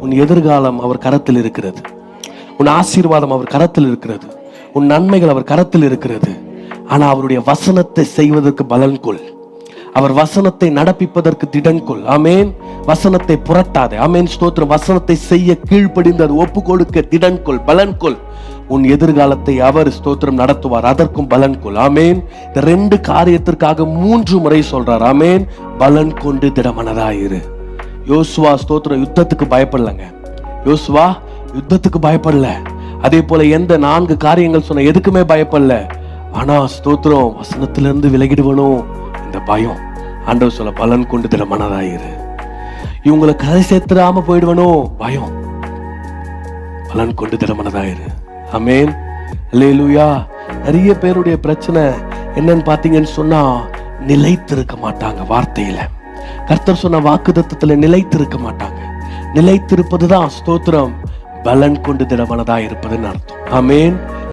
உன் எதிர்காலம் அவர் கரத்தில் இருக்கிறது. உன் ஆசீர்வாதம் அவர் கரத்தில் இருக்கிறது. உன் நன்மைகள் அவர் கரத்தில் இருக்கிறது. ஆனா அவருடைய வசனத்தை செய்வதற்கு பலன் கொள். அவர் வசனத்தை நடப்பிப்பதற்கு திடன் கொள். ஆமேன். வசனத்தை புரட்டாதே. ஆமேன். ஸ்தோத்திரம். வசனத்தை செய்ய கீழ்ப்படிந்து அது ஒப்பு கொடுக்க திடன் கொள், பலன் கொள். உன் எதிர்காலத்தை அவர் ஸ்தோத்திரம் நடத்துவார். அதற்கும் பலன் கொள். ஆமேன். இந்த 2 காரியத்திற்காக 3 முறை சொல்றார். ஆமேன். பலன் கொண்டு திடமனதாயிரு. யோசுவா ஸ்தோத்திரம் யுத்தத்துக்கு பயப்படலங்க. யோசுவா யுத்தத்துக்கு பயப்படல. அதே போல எந்த 4 காரியங்கள் சொன்ன எதுக்குமே பயப்படல. ஆனா ஸ்தோத்திரம் வசனத்திலிருந்து விலகிடுவனோ இந்த பயம். ஆண்டவர் சொல்ல பலன் கொண்டு திடமனதாயிரு. இவங்களை கரை சேர்த்துடாம போயிடுவனோ பயம். பலன் கொண்டு திடமனதாயிரு. ஆமென். அல்லேலூயா. நிறைய பேருடைய பிரச்சனை என்னன்னு பாத்தீங்கன்னு சொன்னா நிலைத்திருக்க மாட்டாங்க. வார்த்தையில கர்த்தர் சொன்ன வாக்குத்தத்தத்துல நிலைத்திருக்க மாட்டாங்க. நிலைத்திருப்பதுதான் ஸ்தோத்திரம் பலன் கொண்டு திடமனதா இருப்பதுன்னு அர்த்தம். ஆமென்.